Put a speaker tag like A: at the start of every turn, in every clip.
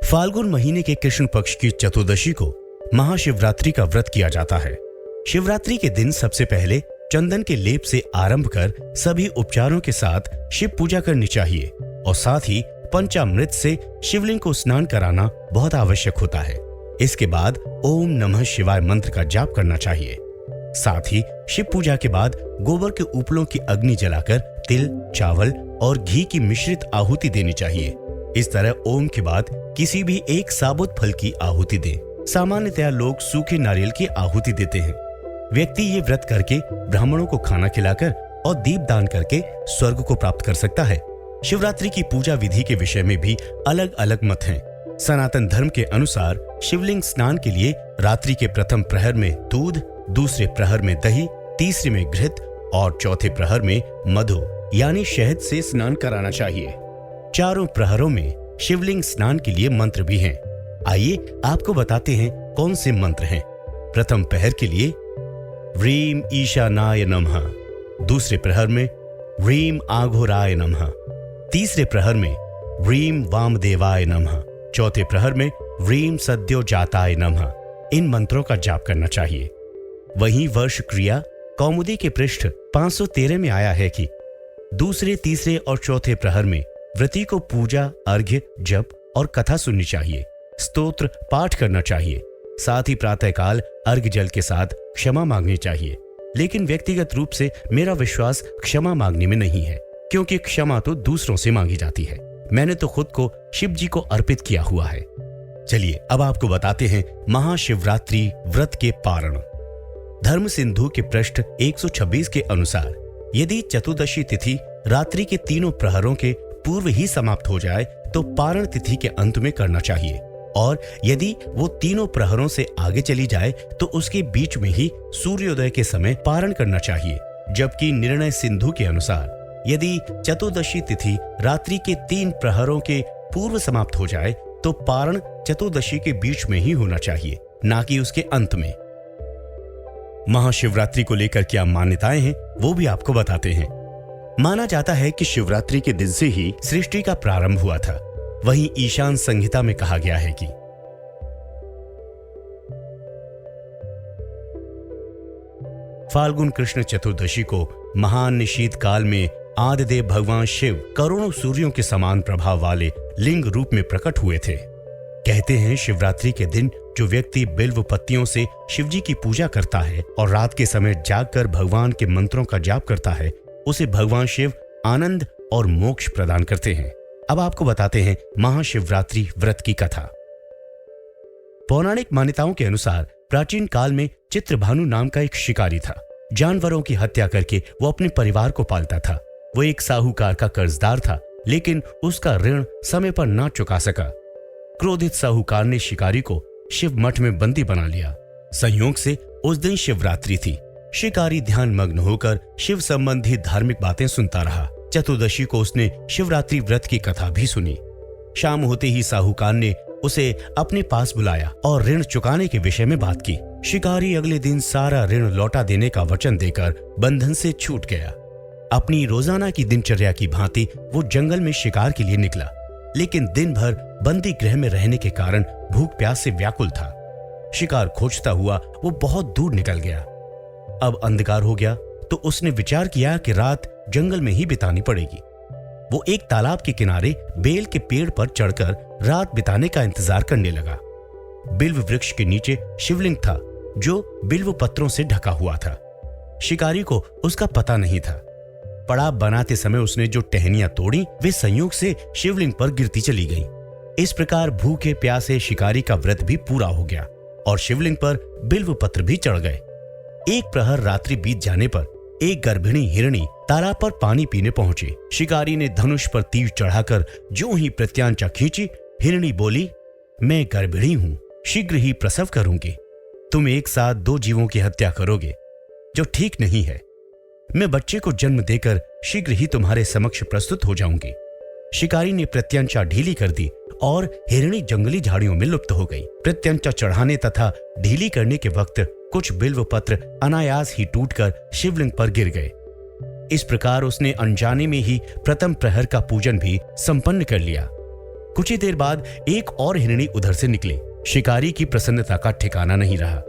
A: फाल्गुन महीने के कृष्ण पक्ष की चतुर्दशी को महाशिवरात्रि का व्रत किया जाता है। शिवरात्रि के दिन सबसे पहले चंदन के लेप से आरंभ कर सभी उपचारों के साथ शिव पूजा करनी चाहिए और साथ ही पंचामृत से शिवलिंग को स्नान कराना बहुत आवश्यक होता है। इसके बाद ओम नमः शिवाय मंत्र का जाप करना चाहिए। साथ ही शिव पूजा के बाद गोबर के उपलों की अग्नि जलाकर तिल, चावल और घी की मिश्रित आहुति देनी चाहिए। इस तरह ओम के बाद किसी भी एक साबुत फल की आहुति दें। सामान्यतया लोग सूखे नारियल की आहुति देते हैं। व्यक्ति ये व्रत करके ब्राह्मणों को खाना खिलाकर और दीप दान करके स्वर्ग को प्राप्त कर सकता है। शिवरात्रि की पूजा विधि के विषय में भी अलग अलग मत हैं। सनातन धर्म के अनुसार शिवलिंग स्नान के लिए रात्रि के प्रथम प्रहर में दूध, दूसरे प्रहर में दही, तीसरे में घृत और चौथे प्रहर में मधु यानी शहद से स्नान कराना चाहिए। चारों प्रहरों में शिवलिंग स्नान के लिए मंत्र भी हैं। आइए आपको बताते हैं कौन से मंत्र हैं। प्रथम प्रहर के लिए ह्रीम ईशानाय नमः, दूसरे प्रहर में ह्रीम आघोराय नमः, तीसरे प्रहर में ह्रीम वामदेवाय नमः, चौथे प्रहर में ह्रीम सद्योजाताय नमः। इन मंत्रों का जाप करना चाहिए। वहीं वर्ष क्रिया कौमुदी के पृष्ठ 513 में आया है कि दूसरे, तीसरे और चौथे प्रहर में व्रती को पूजा, अर्घ्य, जप और कथा सुननी चाहिए। स्तोत्र पाठ करना चाहिए। साथ ही प्रातःकाल अर्घ्य जल के साथ क्षमा मांगनी चाहिए। लेकिन व्यक्तिगत रूप से मेरा विश्वास क्षमा मांगने में नहीं है, क्योंकि क्षमा तो दूसरों से मांगी जाती है। मैंने तो खुद को शिव जी को अर्पित किया हुआ है। चलिए अब आपको बताते हैं महाशिवरात्रि व्रत के पारण। धर्म सिंधु के पृष्ठ 126 के अनुसार यदि चतुर्दशी तिथि रात्रि के तीनों प्रहरों के पूर्व ही समाप्त हो जाए तो पारण तिथि के अंत में करना चाहिए, और यदि वो तीनों प्रहरों से आगे चली जाए तो उसके बीच में ही सूर्योदय के समय पारण करना चाहिए। जबकि निर्णय सिंधु के अनुसार यदि चतुर्दशी तिथि रात्रि के 3 प्रहरों के पूर्व समाप्त हो जाए तो पारण चतुर्दशी के बीच में ही होना चाहिए, ना कि उसके अंत में। महाशिवरात्रि को लेकर क्या मान्यताएं हैं वो भी आपको बताते हैं। माना जाता है कि शिवरात्रि के दिन से ही सृष्टि का प्रारंभ हुआ था। वहीं ईशान संहिता में कहा गया है कि फाल्गुन कृष्ण चतुर्दशी को महान निशीत काल में आदिदेव भगवान शिव करोड़ों सूर्यों के समान प्रभाव वाले लिंग रूप में प्रकट हुए थे। कहते हैं शिवरात्रि के दिन जो व्यक्ति बिल्व पत्तियों से शिवजी की पूजा करता है और रात के समय जागकर भगवान के मंत्रों का जाप करता है, उसे भगवान शिव आनंद और मोक्ष प्रदान करते हैं। अब आपको बताते हैं महाशिवरात्रि व्रत की कथा। पौराणिक मान्यताओं के अनुसार प्राचीन काल में चित्रभानु नाम का एक शिकारी था। जानवरों की हत्या करके वो अपने परिवार को पालता था। वो एक साहूकार का कर्जदार था, लेकिन उसका ऋण समय पर ना चुका सका। क्रोधित साहूकार ने शिकारी को शिव मठ में बंदी बना लिया। संयोग से उस दिन शिवरात्रि थी। शिकारी ध्यान मग्न होकर शिव संबंधी धार्मिक बातें सुनता रहा। चतुर्दशी को उसने शिवरात्रि व्रत की कथा भी सुनी। शाम होते ही साहूकार ने उसे अपने पास बुलाया और ऋण चुकाने के विषय में बात की। शिकारी अगले दिन सारा ऋण लौटा देने का वचन देकर बंधन से छूट गया। अपनी रोजाना की दिनचर्या की भांति वो जंगल में शिकार के लिए निकला, लेकिन दिन भर बंदी गृह में रहने के कारण भूख प्यास से व्याकुल था। शिकार खोजता हुआ वो बहुत दूर निकल गया। अब अंधकार हो गया तो उसने विचार किया कि रात जंगल में ही बितानी पड़ेगी। वो एक तालाब के किनारे बेल के पेड़ पर चढ़कर रात बिताने का इंतजार करने लगा। बिल्व वृक्ष के नीचे शिवलिंग था जो बिल्व पत्रों से ढका हुआ था। शिकारी को उसका पता नहीं था। पड़ाव बनाते समय उसने जो टहनियां तोड़ी वे संयोग से शिवलिंग पर गिरती चली गईं। इस प्रकार भूखे प्यासे शिकारी का व्रत भी पूरा हो गया और शिवलिंग पर बिल्व पत्र भी चढ़ गए। एक प्रहर रात्रि बीत जाने पर एक गर्भिणी हिरणी तालाब पर पानी पीने पहुंची। शिकारी ने धनुष पर तीर चढ़ाकर जो ही प्रत्यांचा खींची, हिरणी बोली, मैं गर्भिणी हूं, शीघ्र ही प्रसव करूंगी। तुम एक साथ 2 जीवों की हत्या करोगे, जो ठीक नहीं है। मैं बच्चे को जन्म देकर शीघ्र ही तुम्हारे समक्ष प्रस्तुत हो जाऊंगी। शिकारी ने प्रत्यंचा ढीली कर दी और हिरणी जंगली झाड़ियों में लुप्त हो गई। प्रत्यंचा चढ़ाने तथा ढीली करने के वक्त कुछ बिल्व पत्र अनायास ही टूटकर शिवलिंग पर गिर गए। इस प्रकार उसने अनजाने में ही प्रथम प्रहर का पूजन भी संपन्न कर लिया। कुछ ही देर बाद एक और हिरणी उधर से निकली। शिकारी की प्रसन्नता का ठिकाना नहीं रहा।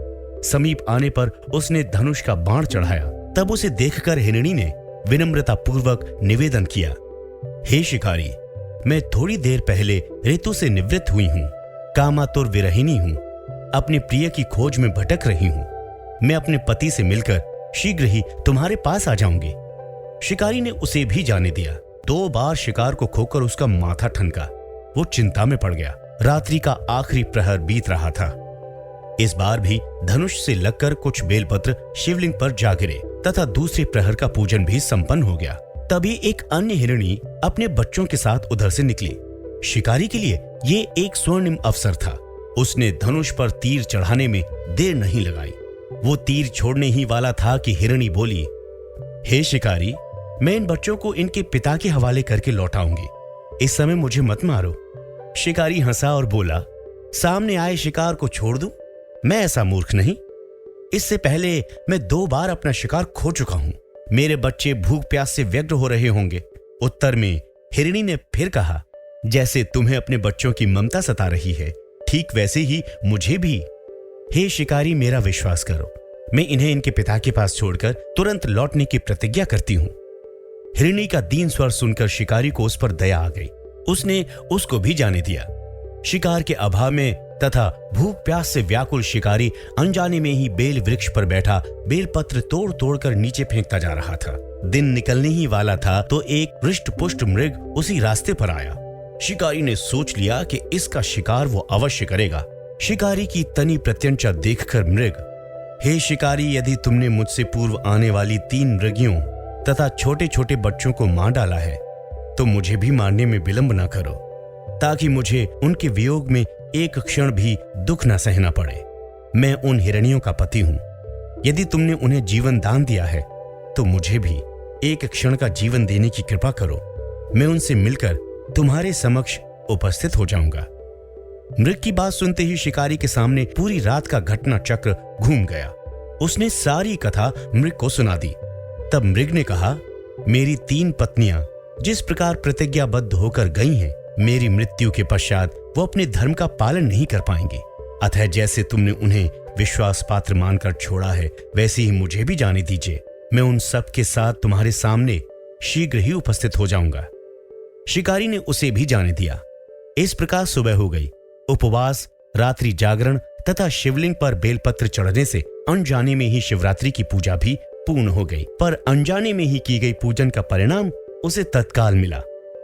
A: समीप आने पर उसने धनुष का बाण चढ़ाया। तब उसे देखकर हिरणी ने विनम्रता पूर्वक निवेदन किया, हे शिकारी, मैं थोड़ी देर पहले ऋतु से निवृत्त हुई हूँ। कामातुर विरहिणी हूँ। अपने प्रिय की खोज में भटक रही हूँ। मैं अपने पति से मिलकर शीघ्र ही तुम्हारे पास आ जाऊंगी। शिकारी ने उसे भी जाने दिया। 2 बार शिकार को खोकर उसका माथा ठनका। वो चिंता में पड़ गया। रात्रि का आखिरी प्रहर बीत रहा था। इस बार भी धनुष से लगकर कुछ बेलपत्र शिवलिंग पर जा गिरे तथा दूसरे प्रहर का पूजन भी संपन्न हो गया। तभी एक अन्य हिरणी अपने बच्चों के साथ उधर से निकली। शिकारी के लिए ये एक स्वर्णिम अवसर था। उसने धनुष पर तीर चढ़ाने में देर नहीं लगाई। वो तीर छोड़ने ही वाला था कि हिरणी बोली, हे शिकारी, मैं इन बच्चों को इनके पिता के हवाले करके लौटाऊंगी। इस समय मुझे मत मारो। शिकारी हंसा और बोला, सामने आए शिकार को छोड़ दूं? मैं ऐसा मूर्ख नहीं। इससे पहले मैं 2 बार अपना शिकार खो चुका हूं। मेरे बच्चे भूख प्यास से व्यग्र हो रहे होंगे। उत्तर में हिरणी ने फिर कहा, जैसे तुम्हें अपने बच्चों की ममता सता रही है, ठीक वैसे ही मुझे भी। हे शिकारी, मेरा विश्वास करो, मैं इन्हें इनके पिता के पास छोड़कर तुरंत लौटने की प्रतिज्ञा करती हूं। हिरणी का दीन स्वर सुनकर शिकारी को उस पर दया आ गई। उसने उसको भी जाने दिया। शिकार के अभाव में तथा भूख प्यास से व्याकुल शिकारी अनजाने में ही बेल वृक्ष पर बैठा बेलपत्र तोड़ तोड़कर नीचे फेंकता जा रहा था। दिन निकलने ही वाला था तो एक हृष्ट पुष्ट मृग उसी रास्ते पर आया। शिकारी ने सोच लिया कि इसका शिकार वो अवश्य करेगा। शिकारी की तनी प्रत्यंचा देखकर मृग, हे शिकारी, यदि तुमने मुझसे पूर्व आने वाली 3 मृगियों तथा छोटे छोटे बच्चों को मार डाला है तो मुझे भी मारने में विलंब न करो, ताकि मुझे उनके वियोग में एक क्षण भी दुख न सहना पड़े। मैं उन हिरणियों का पति हूं। यदि तुमने उन्हें जीवन दान दिया है तो मुझे भी एक क्षण का जीवन देने की कृपा करो। मैं उनसे मिलकर तुम्हारे समक्ष उपस्थित हो जाऊंगा। मृग की बात सुनते ही शिकारी के सामने पूरी रात का घटना चक्र घूम गया। उसने सारी कथा मृग को सुना दी। तब मृग ने कहा, मेरी 3 पत्नियां जिस प्रकार प्रतिज्ञाबद्ध होकर गई हैं, मेरी मृत्यु के पश्चात वो अपने धर्म का पालन नहीं कर पाएंगे। अतः जैसे तुमने उन्हें विश्वास पात्र मानकर छोड़ा है, वैसे ही मुझे भी जाने दीजिए। मैं उन सब के साथ तुम्हारे सामने शीघ्र ही उपस्थित हो जाऊंगा। शिकारी ने उसे भी जाने दिया। इस प्रकार सुबह हो गई। उपवास, रात्रि जागरण तथा शिवलिंग पर बेलपत्र चढ़ने से अनजाने में ही शिवरात्रि की पूजा भी पूर्ण हो गई। पर अनजाने में ही की गई पूजन का परिणाम उसे तत्काल मिला।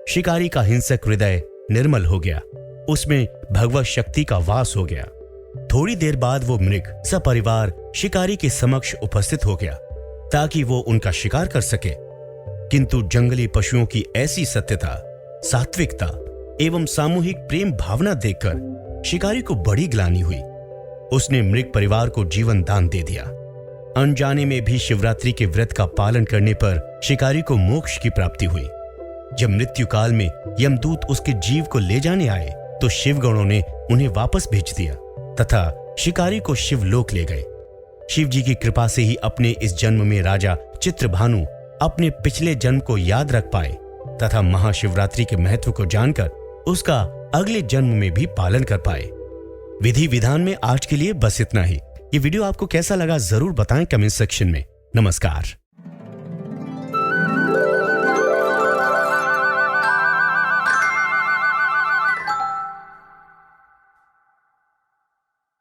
A: शिकारी का हिंसक हृदय निर्मल हो गया। उसमें भगवत शक्ति का वास हो गया। थोड़ी देर बाद वो मृग सपरिवार शिकारी के समक्ष उपस्थित हो गया ताकि वो उनका शिकार कर सके। किंतु जंगली पशुओं की ऐसी सत्यता, सात्विकता एवं सामूहिक प्रेम भावना देखकर शिकारी को बड़ी ग्लानि हुई। उसने मृग परिवार को जीवन दान दे दिया। अनजाने में भी शिवरात्रि के व्रत का पालन करने पर शिकारी को मोक्ष की प्राप्ति हुई। जब मृत्यु काल में यमदूत उसके जीव को ले जाने आए तो शिवगणों ने उन्हें वापस भेज दिया तथा शिकारी को शिवलोक ले गए। शिव जी की कृपा से ही अपने इस जन्म में राजा चित्रभानु अपने पिछले जन्म को याद रख पाए तथा महाशिवरात्रि के महत्व को जानकर उसका अगले जन्म में भी पालन कर पाए। विधि विधान में आज के लिए बस इतना ही। ये वीडियो आपको कैसा लगा जरूर बताएं कमेंट सेक्शन में। नमस्कार।